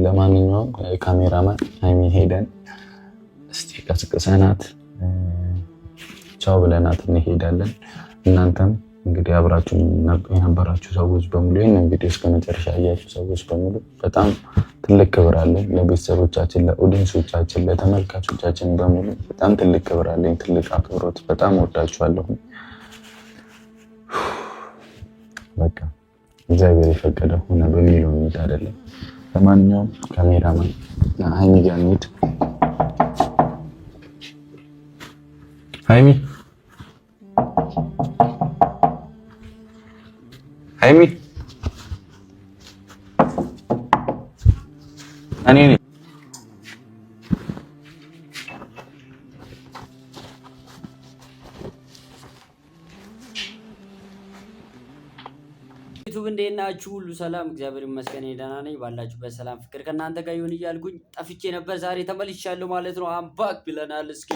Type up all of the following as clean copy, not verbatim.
ለማንኛውም ካሜራማን ሃይሚ ሄደን እስቲ ቀስቅሰናት ቻው ብለናት እንሄዳለን። እናንተም እንግዲህ አብራችሁ የነበራችሁ ሰዎች በሙሉ ይሄንን ቪዲዮ እስከ መጨረሻ ያያችሁ ሰዎች በሙሉ በጣም ትልቅ ክብር አለኝ ለቤተሰቦቻችን፣ ለኦዲየንሶቻችን፣ ለተመልካቾቻችን በሙሉ በጣም ትልቅ ክብር አለኝ፣ ትልቅ አክብሮት። በጣም ወዳችኋለሁ። በቃ እግዚአብሔር የፈቀደ ሆነ በሚለው እንሂድ አይደለም። ለማንኛውም ካሜራማን ሃይሚ ጋር እንሂድ። ሃይሚ እኔ ዩቲዩብ እንዴት ናችሁ? ሁሉ ሰላም? እግዚአብሔር ይመስገን ደህና ነኝ። ባላችሁበት ሰላም ፍቅር ከእናንተ ጋር ይሁን እያልኩኝ ጠፍቼ ነበር። ዛሬ ተመልሻለሁ ማለት ነው። አምባክ ብለናል። እስኪ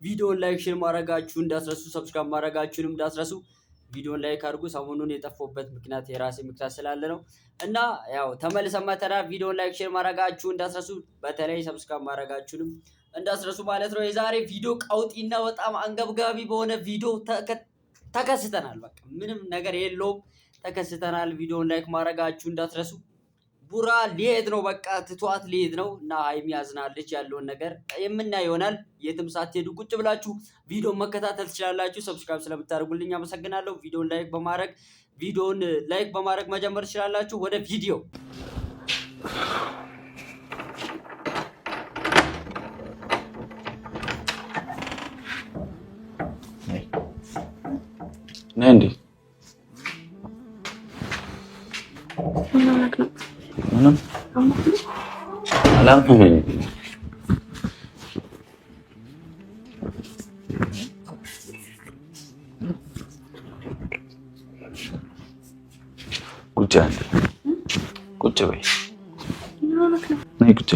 ቪዲዮን ላይክ፣ ሼር ማድረጋችሁ እንዳትረሱ፣ ሰብስክራይብ ማድረጋችሁንም እንዳትረሱ። ቪዲዮን ላይክ አድርጉ። ሰሞኑን የጠፋሁበት ምክንያት የራሴ ምክንያት ስላለ ነው እና ያው ተመልሰን መተናል። ቪዲዮን ላይክ፣ ሼር ማድረጋችሁ እንዳትረሱ፣ በተለይ ሰብስክራይብ ማድረጋችሁንም እንዳትረሱ ማለት ነው። የዛሬ ቪዲዮ ቀውጢና በጣም አንገብጋቢ በሆነ ቪዲዮ ተከስተናል። በቃ ምንም ነገር የለውም ተከስተናል። ቪዲዮን ላይክ ማድረጋችሁ እንዳትረሱ። ቡራ ሊሄድ ነው፣ በቃ ትቷት ሊሄድ ነው እና ሃይሚ ያዝናለች። ያለውን ነገር የምናየው ይሆናል። የትም ሳትሄዱ ቁጭ ብላችሁ ቪዲዮን መከታተል ትችላላችሁ። ሰብስክራይብ ስለምታደርጉልኝ አመሰግናለሁ። ቪዲዮን ላይክ በማድረግ መጀመር ትችላላችሁ። ወደ ቪዲዮ ነንዲ ምንም አላመመኝ። ቁጭ በይ። ነይ ቁጭ።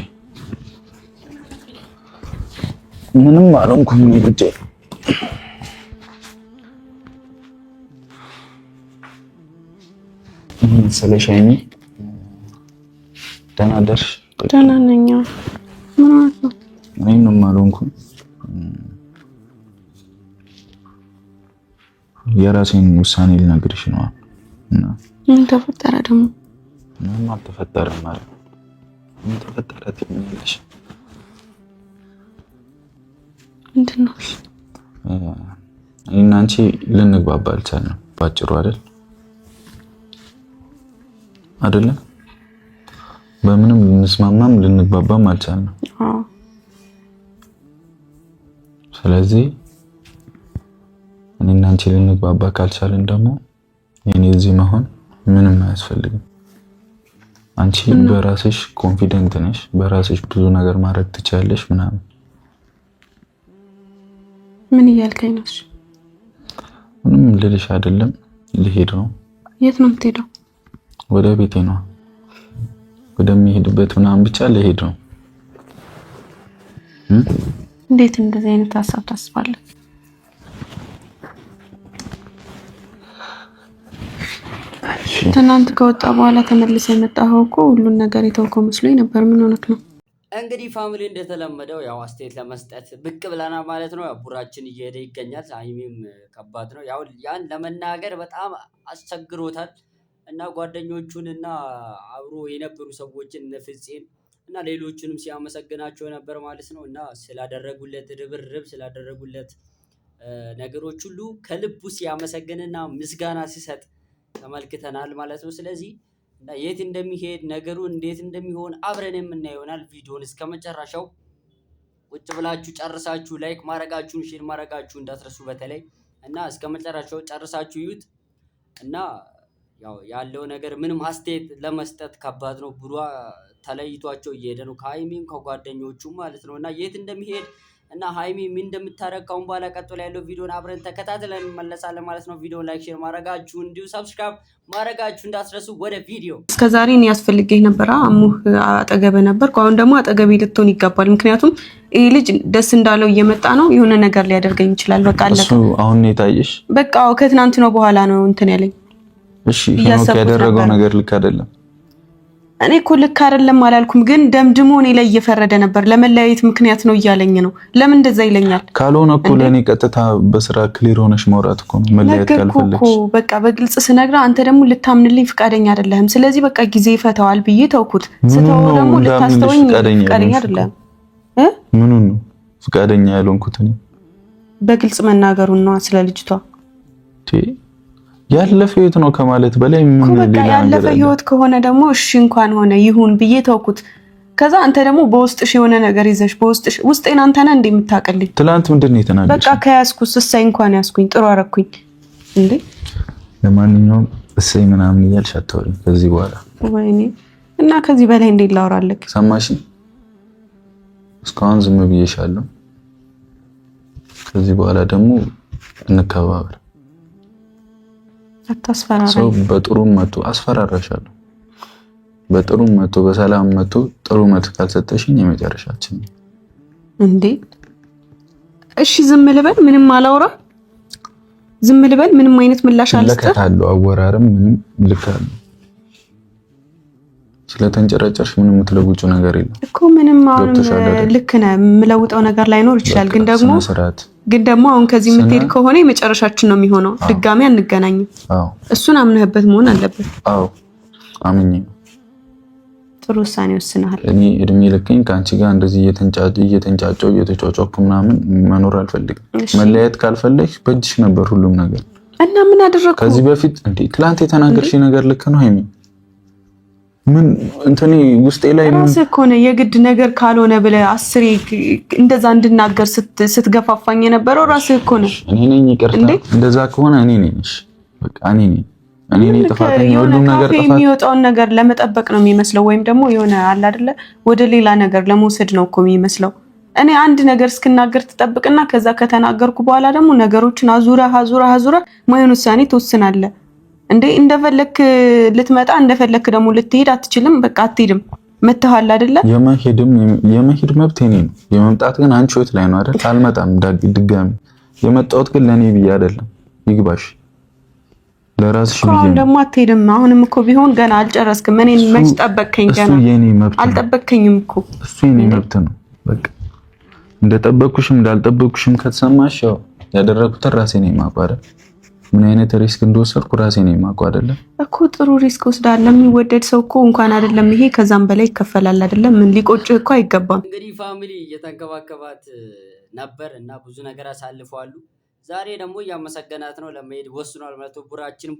ምንም አልሆንኩም። ቁጭ ስለሽ ሃይሚ ደህና ደርሽ? ደህና ነኝ። ምን ማለት ነው? ምንም አልሆንኩም። የራሴን ውሳኔ ልነግርሽ ነው። እና ምን ተፈጠረ ደግሞ? ምንም አልተፈጠረም ማለት ነው። ምን ተፈጠረ ትይኛለሽ? ምንድን ነው? እኔና አንቺ ልንግባባ አልቻልንም ባጭሩ አይደለም? በምንም ልንስማማም ልንግባባም አልቻልንም። ስለዚህ እኔና አንቺ ልንግባባ ካልቻልን ደግሞ የኔ እዚህ መሆን ምንም አያስፈልግም። አንቺ በራስሽ ኮንፊደንት ነሽ፣ በራስሽ ብዙ ነገር ማድረግ ትችያለሽ ምናምን። ምን እያልከኝ ነው? ምንም ልልሽ አይደለም። ልሄድ ነው። የት ነው የምትሄደው? ወደ ቤቴ ነው። ወደሚሄድበት ምናምን ብቻ ልሄድ ነው። እንዴት እንደዚህ አይነት ሀሳብ ታስባለህ? ትናንት ከወጣ በኋላ ተመልሰህ የመጣኸው እኮ ሁሉን ነገር የተውከው መስሎኝ ነበር። ምን ሆነክ ነው? እንግዲህ ፋሚሊ እንደተለመደው ያው አስተያየት ለመስጠት ብቅ ብለናል ማለት ነው። ያው ቡራችን እየሄደ ይገኛል። ሃይሚም ከባድ ነው። ያው ያን ለመናገር በጣም አስቸግሮታል እና ጓደኞቹን እና አብሮ የነበሩ ሰዎችን እነ ፍፄን እና ሌሎችንም ሲያመሰግናቸው ነበር ማለት ነው። እና ስላደረጉለት ርብርብ ስላደረጉለት ነገሮች ሁሉ ከልቡ ሲያመሰግንና ምስጋና ሲሰጥ ተመልክተናል ማለት ነው። ስለዚህ እና የት እንደሚሄድ ነገሩ እንዴት እንደሚሆን አብረን የምናየው ይሆናል። ቪዲዮን እስከ መጨረሻው ቁጭ ብላችሁ ጨርሳችሁ ላይክ ማድረጋችሁን ሼር ማድረጋችሁ እንዳትረሱ በተለይ እና እስከ መጨረሻው ጨርሳችሁ ይዩት እና ያው ያለው ነገር ምንም አስተያየት ለመስጠት ከባድ ነው። ቡራ ተለይቷቸው እየሄደ ነው ከሃይሚም ከጓደኞቹ ማለት ነው። እና የት እንደሚሄድ እና ሃይሚ ምን እንደምታረካውን በኋላ ቀጥሎ ያለው ቪዲዮን አብረን ተከታትለን እንመለሳለን ማለት ነው። ቪዲዮን ላይክ ሼር ማድረጋችሁ እንዲሁ ሰብስክራይብ ማድረጋችሁ እንዳትረሱ። ወደ ቪዲዮ እስከዛሬ እኔ ያስፈልገኝ ነበር አሙህ አጠገበ ነበርኩ። አሁን ደግሞ አጠገቤ ልትሆን ይገባል። ምክንያቱም ይሄ ልጅ ደስ እንዳለው እየመጣ ነው። የሆነ ነገር ሊያደርገኝ ይችላል። በቃ አለቀ። እሱ አሁን ነው የታየሽ? በቃ ከትናንት ነው በኋላ ነው እንትን ያለኝ። እሺ ሄኖክ ያደረገው ነገር ልክ አይደለም። እኔ እኮ ልክ አይደለም አላልኩም፣ ግን ደምድሞ እኔ ላይ እየፈረደ ነበር። ለመለያየት ምክንያት ነው እያለኝ ነው። ለምን እንደዛ ይለኛል? ካልሆነ እኮ ለኔ ቀጥታ በስራ ክሊር ሆነሽ ማውራት እኮ ነው። መለያየት ካልፈለግሽ በቃ በግልጽ ስነግራ አንተ ደግሞ ልታምንልኝ ፍቃደኛ አይደለህም። ስለዚህ በቃ ጊዜ ይፈታዋል ብዬ ተውኩት። ስተው ደግሞ ልታስተወኝ ፍቃደኛ አይደለም። ምኑ ነው ፍቃደኛ ያልሆንኩት? እኔ በግልጽ መናገሩን ነው ስለ ልጅቷ ያለፈ ህይወት ነው ከማለት በላይ ምን ሌላ ነገር ያለፈ ህይወት ከሆነ ደግሞ እሺ እንኳን ሆነ ይሁን ብዬ ተውኩት። ከዛ አንተ ደግሞ በውስጥሽ የሆነ ነገር ይዘሽ በውስጥሽ ውስጤን አንተ ነህ እንደ የምታቀልኝ። ትላንት ምንድነው የተናገርሽ? በቃ ከያዝኩስ እሰይ እንኳን ያዝኩኝ ጥሩ አደረኩኝ እንዴ። ለማንኛውም እሰይ ምናምን እያልሽ አታወሪኝ ከዚህ በኋላ። ወይኔ እና ከዚህ በላይ እንዴት ላወራለክ? ሰማሽ? እስካሁን ዝም ብዬሻለሁ። ከዚህ በኋላ ደግሞ እንከባበር። አታስፈራራኝ። ሰው በጥሩም መጥቶ አስፈራራሻለሁ። በጥሩም መጥቶ በሰላም መጥቶ ጥሩ መልስ ካልሰጠሽኝ የመጨረሻችን እንዴ። እሺ ዝም ልበል? ምንም አላወራ? ዝም ልበል? ምንም አይነት ምላሽ አልሰጠ? ለከታለው አወራርም ምንም ልካለሁ። ስለተንጨረጨርሽ ምንም የምትለውጩ ነገር የለም እኮ። ምንም አሁን ልክ ነህ፣ የምለውጠው ነገር ላይኖር ይችላል፣ ግን ደግሞ አሁን ከዚህ የምትሄድ ከሆነ የመጨረሻችን ነው የሚሆነው። ድጋሚ አንገናኝም። እሱን አምነህበት መሆን አለበት። አዎ አምኜ ነው። ጥሩ ውሳኔ ወስነሃል። እኔ እድሜ ልከኝ ከአንቺ ጋር እንደዚህ እየተንጫጨው እየተጫጫኩ ምናምን መኖር አልፈልግም። መለያየት ካልፈለግሽ በእጅሽ ነበር ሁሉም ነገር። እና ምን አደረኩ? ከዚህ በፊት እንዴ ትላንት የተናገርሽ ነገር ልክ ነው ሀይሚ። ምን እንትኔ ውስጤ ላይ ራስህ እኮ ነው የግድ ነገር ካልሆነ ብለህ አስሬ እንደዛ እንድናገር ስትገፋፋኝ የነበረው ራስህ እኮ ነው። እኔ ነኝ ይቅርታ። እንደዛ ከሆነ እኔ ነኝ በቃ እኔ ነኝ ጥፋተኛ። ሁሉም ነገር ጥፋት የሚወጣውን ነገር ለመጠበቅ ነው የሚመስለው፣ ወይም ደግሞ የሆነ አለ አይደለ ወደ ሌላ ነገር ለመውሰድ ነው እኮ የሚመስለው። እኔ አንድ ነገር እስክናገር ትጠብቅና ከዛ ከተናገርኩ በኋላ ደግሞ ነገሮችን አዙራ ማይሆን ውሳኔ ትወስናለህ እንዴ። እንደፈለክ ልትመጣ እንደፈለክ ደግሞ ልትሄድ አትችልም። በቃ አትሄድም። መተሃል አይደለ? የመሄድ መብት የኔ ነው። የመምጣት ግን አንቺ ህይወት ላይ ነው አይደል? አልመጣም ድጋሚ። የመጣሁት ግን ለኔ ብዬ አይደለም። ይግባሽ፣ ለራስሽ ብዬ ነው። ደግሞ አትሄድም። አሁንም እኮ ቢሆን ገና አልጨረስክም። እኔን መች ጠበቅከኝ? ገና እሱ የኔ መብት ነው። አልጠበቅከኝም እኮ። እሱ የኔ መብት ነው። በቃ እንደጠበቅኩሽም እንዳልጠበቅኩሽም ከተሰማሽ ያው ያደረኩት ራሴ ነኝ የማውቀው። ምን አይነት ሪስክ እንደወሰድኩ ራሴ ነኝ የማውቀው አይደለም እኮ። ጥሩ ሪስክ ወስዳለህ። የሚወደድ ሰው እኮ እንኳን አይደለም ይሄ ከዛም በላይ ይከፈላል አይደለም? ምን ሊቆጭህ እኮ አይገባም። እንግዲህ ፋሚሊ እየተንከባከባት ነበር እና ብዙ ነገር አሳልፈዋሉ። ዛሬ ደግሞ እያመሰገናት ነው። ለመሄድ ወስኗል ማለት ነው።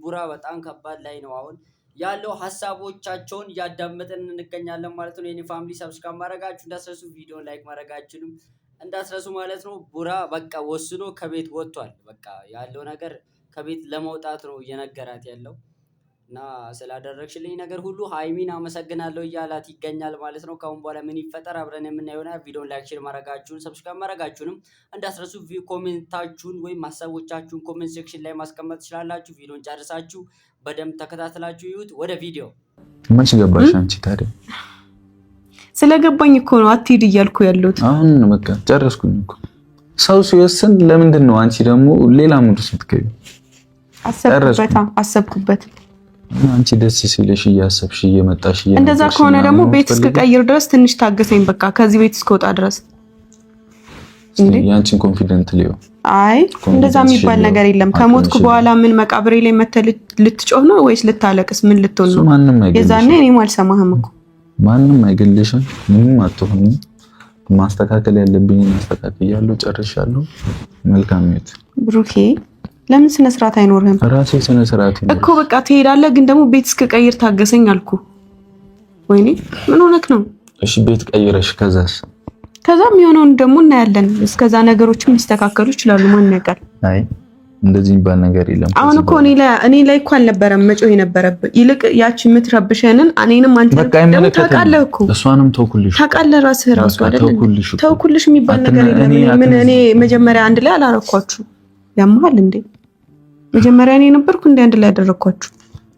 ቡራ በጣም ከባድ ላይ ነው አሁን ያለው። ሀሳቦቻቸውን እያዳመጥን እንገኛለን ማለት ነው። የኔ ፋሚሊ ሰብስክራይብ ማድረጋችሁ እንዳትረሱ፣ ቪዲዮ ላይክ ማድረጋችሁንም እንዳትረሱ ማለት ነው። ቡራ በቃ ወስኖ ከቤት ወጥቷል። በቃ ያለው ነገር ከቤት ለመውጣት ነው እየነገራት ያለው እና ስላደረግሽልኝ ነገር ሁሉ ሀይሚን አመሰግናለሁ እያላት ይገኛል ማለት ነው። ካሁን በኋላ ምን ይፈጠር አብረን የምናየው ነው። ቪዲዮን ላይክ፣ ሼር ማድረጋችሁን ሰብስክራይብ ማድረጋችሁንም እንዳትረሱ። ኮሜንታችሁን ወይም ሀሳቦቻችሁን ኮሜንት ሴክሽን ላይ ማስቀመጥ ትችላላችሁ። ቪዲዮን ጨርሳችሁ በደንብ ተከታተላችሁ ይዩት። ወደ ቪዲዮ መች ገባሽ አንቺ ታዲያ? ስለገባኝ እኮ ነው አትሂድ እያልኩ ያለሁት። አሁን በቃ ጨረስኩኝ እኮ። ሰው ሲወስን ለምንድን ነው አንቺ ደግሞ ሌላ ሙድ ስትገቢ? አሰብኩበት። አንቺ ደስ ሲልሽ እያሰብሽ እየመጣሽ እንደዛ ከሆነ ደግሞ ቤት እስክቀይር ድረስ ትንሽ ታገሰኝ። በቃ ከዚህ ቤት እስከወጣ ድረስ ያንቺን ኮንፊደንት ሊዮ። አይ እንደዛ የሚባል ነገር የለም። ከሞትኩ በኋላ ምን መቃብሬ ላይ መተህ ልትጮህ ነው ወይስ ልታለቅስ? ምን ልትሆን ነው? የዛኔ እኔም አልሰማህም እኮ። ማንም አይገልሽም። ምንም አትሆንም። ማስተካከል ያለብኝ ማስተካከያለሁ። ጨርሻለሁ። መልካም ነው ብሩኬ። ለምን ስነ ስርዓት አይኖርህም? ራሴ ስነ ስርዓት እኮ በቃ ትሄዳለህ፣ ግን ደግሞ ቤት እስክቀይር ታገሰኝ አልኩ። ወይኔ ምን ሆነክ ነው? እሺ ቤት ቀይረሽ ከዛም የሆነውን ደግሞ እናያለን። እስከዛ ነገሮችም ሊስተካከሉ ይችላሉ። ማን ያውቃል? አይ እንደዚህ የሚባል ነገር የለም። አሁን እኮ እኔ ላይ እኮ አልነበረም መጮህ የነበረብህ። ይልቅ ያቺ የምትረብሸንን እኔንም አንተ ደግሞ ታውቃለህ እኮ። እሷንም ተውኩልሽ። ታውቃለህ ራስህ ራሱ አይደል? ተውኩልሽ የሚባል ነገር የለም። እኔ መጀመሪያ አንድ ላይ አላረኳችሁ። ያመሃል እንዴ? መጀመሪያ እኔ ነበርኩ እንደ አንድ ላይ ያደረኳችሁ።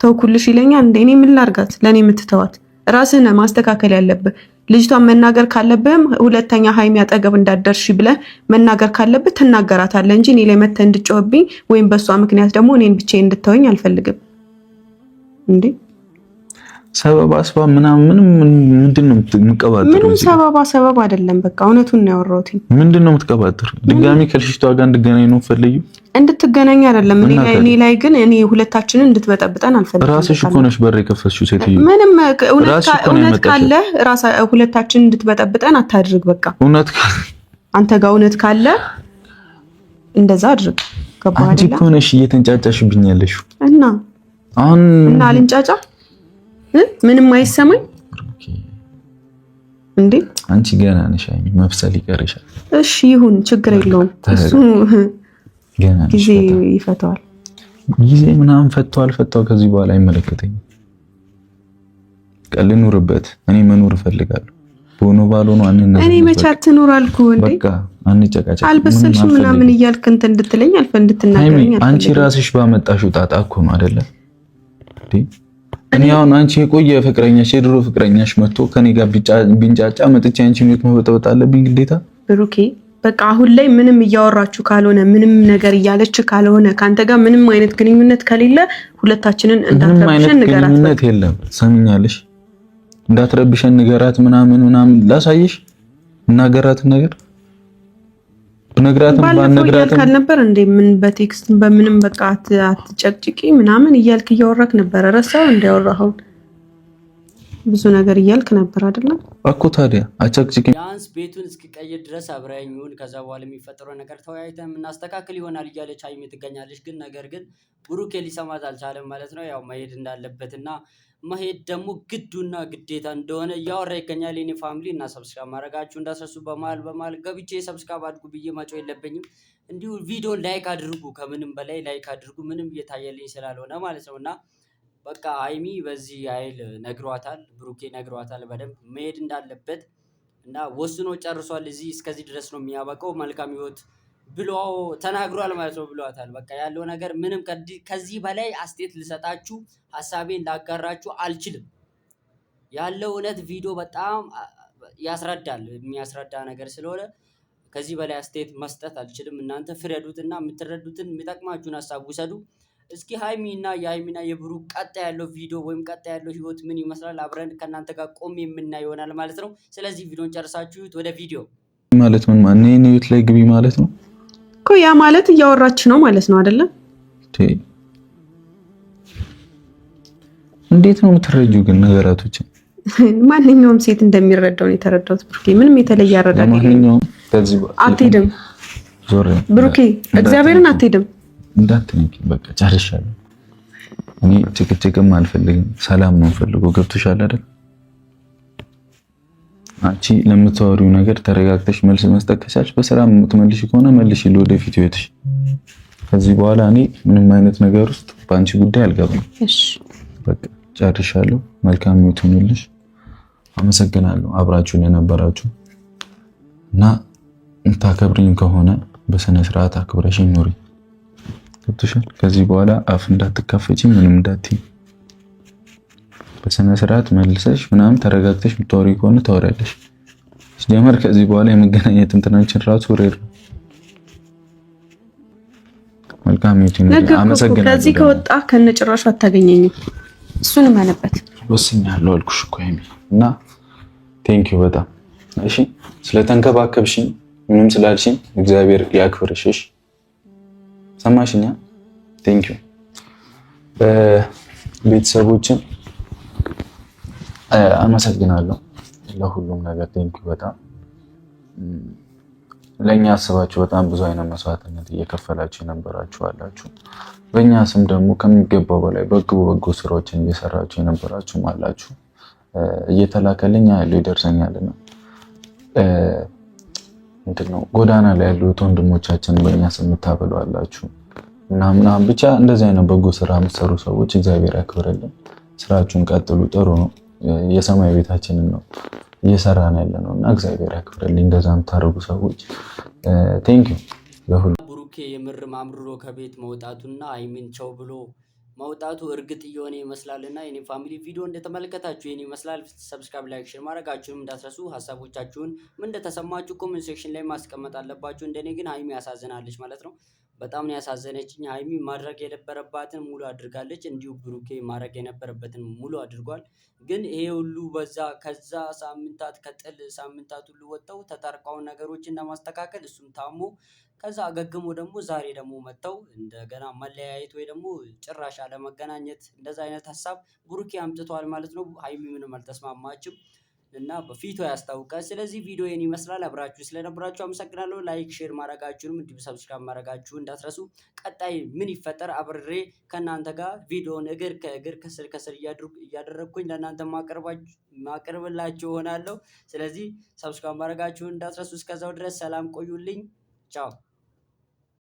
ተውኩልሽ ይለኛል እንዴ? እኔ ምን ላርጋት? ለኔ የምትተዋት ራስህን ማስተካከል ያለብህ። ልጅቷን መናገር ካለብህም ሁለተኛ ሀይሚ አጠገብ እንዳደርሽ ብለህ መናገር ካለብህ ትናገራታለህ እንጂ እኔ ላይ መተህ እንድጮህብኝ ወይም በሷ ምክንያት ደግሞ እኔን ብቻዬን እንድተወኝ አልፈልግም። እንዴ ሰበብ አስባብ ምንም ምንድነው የምትቀባጥሩ? ምንም ሰበብ አይደለም። በቃ እውነቱን ነው ያወራሁት። ምንድነው የምትቀባጥሩ? ድጋሚ ከልጅቷ ጋር እንድገናኝ ነው ፈልዩ? እንድትገናኝ አይደለም። እኔ ላይ ግን እኔ ሁለታችንን እንድትበጠብጠን አልፈልግም። ራስሽ እኮ ነሽ በር የከፈትሽው ሴትዮ። ምንም እውነት ካለ ሁለታችንን እንድትበጠብጠን አታድርግ። በቃ አንተ ጋር እውነት ካለ እንደዛ አድርግ። ገባህ አይደል? አንቺ እኮ ነሽ እየተንጫጫሽብኝ ያለሽው እና አልንጫጫ ምንም አይሰማኝ እንዴ? አንቺ ገና ነሽ፣ መብሰል ይቀርሻል። እሺ ይሁን፣ ችግር የለውም። እሱ ገና ጊዜ ይፈታዋል። ጊዜ ምናምን ፈታው ከዚህ በኋላ አይመለከተኝም። ቀል ኑርበት። እኔ መኖር እፈልጋለሁ። ቦኖ ባልሆነ እኔ መቻት ትኖር አልኩ እንዴ? በቃ አንጨቃጨቅ። አልበሰልሽም ምናምን እያልክ እንትን እንድትለኝ እንድትናገረኝ አልፈልግም። አንቺ ራስሽ ባመጣሽው ጣጣ እኮ ነው አይደለ እንዴ? እኔ አሁን አንቺ የቆየ ፍቅረኛሽ የድሮ ፍቅረኛሽ መጥቶ ከኔ ጋር ቢንጫጫ መጥቼ አንቺ ምን መበጠበጥ አለብኝ ግዴታ? ብሩኬ በቃ አሁን ላይ ምንም እያወራችሁ ካልሆነ ምንም ነገር እያለች ካልሆነ ካንተ ጋር ምንም አይነት ግንኙነት ከሌለ ሁለታችንን እንዳትረብሸን ንገራት። ምንም ግንኙነት የለም። ሰምኛለሽ? እንዳትረብሸን ንገራት ምናምን ላሳይሽ እናገራት ነገር ብነግራትም ባነግራትም ካልነበር እንዴ ምን በቴክስት በምንም በቃ አትጨቅጭቂ ምናምን እያልክ እያወራክ ነበር። ረሳው እንዳወራኸው ብዙ ነገር እያልክ ነበር አይደለም እኮ። ታዲያ አጨቅጭቂ ቢያንስ ቤቱን እስኪቀይር ድረስ አብረኸኝ ከዛ በኋላ የሚፈጠረው ነገር ተወያይተን የምናስተካክል ይሆናል እያለች ሀይሚ ትገኛለች። ግን ነገር ግን ብሩኬ ሊሰማት አልቻለም ማለት ነው። ያው መሄድ እንዳለበትና መሄድ ደግሞ ግዱና ግዴታ እንደሆነ እያወራ ይገኛል። የኔ ፋሚሊ እና ሰብስክራይብ ማድረጋችሁ እንዳትረሱ። በመሀል ገብቼ ሰብስክራይብ አድርጉ ብዬ መጮህ የለብኝም። እንዲሁ ቪዲዮን ላይክ አድርጉ፣ ከምንም በላይ ላይክ አድርጉ። ምንም እየታየልኝ ስላልሆነ ማለት ነው። እና በቃ ሀይሚ በዚህ ኃይል ነግሯታል፣ ብሩኬ ነግሯታል በደንብ መሄድ እንዳለበት እና ወስኖ ጨርሷል። እስከዚህ ድረስ ነው የሚያበቃው፣ መልካም ህይወት ብሎ ተናግሯል ማለት ነው ብሏታል። በቃ ያለው ነገር ምንም ከዚህ በላይ አስተያየት ልሰጣችሁ ሀሳቤን ላጋራችሁ አልችልም። ያለው እውነት ቪዲዮ በጣም ያስረዳል፣ የሚያስረዳ ነገር ስለሆነ ከዚህ በላይ አስተያየት መስጠት አልችልም። እናንተ ፍረዱትና የምትረዱትን የሚጠቅማችሁን ሀሳብ ውሰዱ። እስኪ ሀይሚና የሀይሚና የብሩክ ቀጣይ ያለው ቪዲዮ ወይም ቀጣይ ያለው ህይወት ምን ይመስላል አብረን ከእናንተ ጋር ቆም የምናይ ይሆናል ማለት ነው። ስለዚህ ቪዲዮን ጨርሳችሁት ወደ ቪዲዮ ማለት ምን ማን ነው ህይወት ላይ ግቢ ማለት ነው እኮ። ያ ማለት እያወራች ነው ማለት ነው አይደለም? እንዴት ነው የምትረጂው ግን ነገራቶችን? ማንኛውም ሴት እንደሚረዳው ነው የተረዳሁት ብሩኬ። ምንም የተለየ አረዳድ ማንኛውም ከዚህ አትሄድም ዞር ብሩኬ፣ እግዚአብሔርን አትሄድም። እንዳትነቂ በቃ ጨርሻለሁ። እኔ ጭቅጭቅም አልፈልግም፣ ሰላም ነው ፈልገው። ገብቶሻል አይደል? አንቺ ለምታወሪው ነገር ተረጋግተሽ መልስ መስጠት ከቻልሽ በሰላም የምትመልሽ ከሆነ መልሽ ለወደፊት ህይወትሽ። ከዚህ በኋላ እኔ ምንም አይነት ነገር ውስጥ በአንቺ ጉዳይ አልገባም። እሺ በቃ ጨርሻለሁ። መልካም ህይወት ይሁንልሽ። አመሰግናለሁ አብራችሁን የነበራችሁ እና እንታከብሪኝ ከሆነ በስነ ስርዓት አክብረሽኝ ኑሪ። ገብቶሻል? ከዚህ በኋላ አፍ እንዳትከፈቺ ምንም እንዳትይ። በስነ ስርዓት መልሰሽ ምናምን ተረጋግተሽ የምታወሪ ከሆነ ታወሪያለሽ። ሲጀመር ከዚህ በኋላ የመገናኘት እንትናችን ራሱ ሬር ነው። መልካም ይሁን። አመሰግናለሁ። ከዚህ ከወጣ ከነጭራሹ አታገኘኝም። እሱን ማነበት ወስኛለሁ አልኩሽ እኮ ሀይሚ እና ቴንኪው በጣም እሺ፣ ስለተንከባከብሽኝ ምንም ስላልሽኝ እግዚአብሔር ያክብርሽ። ሰማሽኛ? ቴንኪው ቤተሰቦችን አመሰግናለሁ ለሁሉም ነገር ቴንኪው በጣም ለኛ አስባችሁ በጣም ብዙ አይነት መስዋዕትነት እየከፈላችሁ የነበራችሁ አላችሁ። በእኛ ስም ደግሞ ከሚገባው በላይ በጎ ስራዎችን እየሰራችሁ የነበራችሁ አላችሁ። እየተላከልኝ ያለው ይደርሰኛልና ምንድነው ጎዳና ላይ ያሉት ወንድሞቻችን በእኛ ስም ታበሉ አላችሁ እና ምናምን ብቻ እንደዚህ አይነት በጎ ስራ የምትሰሩ ሰዎች እግዚአብሔር ያክብርልን። ስራችሁን ቀጥሉ፣ ጥሩ ነው። የሰማይ ቤታችንን ነው እየሰራን ያለ ነው እና እግዚአብሔር ያክብርልኝ። እንደዛ የምታደርጉ ሰዎች ቴንኪው ለሁሉ። ብሩኬ የምርም አምርሮ ከቤት መውጣቱና ሀይሚን ቸው ብሎ መውጣቱ እርግጥ እየሆነ ይመስላልና የኔ ፋሚሊ ቪዲዮ እንደተመለከታችሁ ይሄን ይመስላል። ሰብስክራይብ፣ ላይክ፣ ሼር ማድረጋችሁንም እንዳትረሱ። ሀሳቦቻችሁን ምን እንደተሰማችሁ ኮሜንት ሴክሽን ላይ ማስቀመጥ አለባችሁ። እንደኔ ግን ሀይሚ ያሳዝናለች ማለት ነው። በጣም ነው ያሳዘነችኝ። ሀይሚ ማድረግ የነበረባትን ሙሉ አድርጋለች። እንዲሁ ብሩኬ ማድረግ የነበረበትን ሙሉ አድርጓል። ግን ይሄ ሁሉ ከዛ ሳምንታት ከጥል ሳምንታት ሁሉ ወጥተው ተጣርቀው ነገሮችን ለማስተካከል እሱም ታሞ ከዛ አገግሞ ደግሞ ዛሬ ደግሞ መጥተው እንደገና መለያየት ወይ ደግሞ ጭራሽ አለመገናኘት እንደዛ አይነት ሀሳብ ብሩኬ አምጥቷል ማለት ነው። ሀይሚ ምንም አልተስማማችም እና በፊቷ ያስታውቃል። ስለዚህ ቪዲዮ ይህን ይመስላል። አብራችሁ ስለነበራችሁ አመሰግናለሁ። ላይክ ሼር ማድረጋችሁንም እንዲሁም ሰብስክራይብ ማድረጋችሁን እንዳትረሱ። ቀጣይ ምን ይፈጠር አብሬ ከእናንተ ጋር ቪዲዮን እግር ከእግር ከስር ከስር እያደረግኩኝ ለእናንተ ማቅርብላችሁ እሆናለሁ። ስለዚህ ሰብስክራይብ ማድረጋችሁን እንዳትረሱ። እስከዛው ድረስ ሰላም ቆዩልኝ። ቻው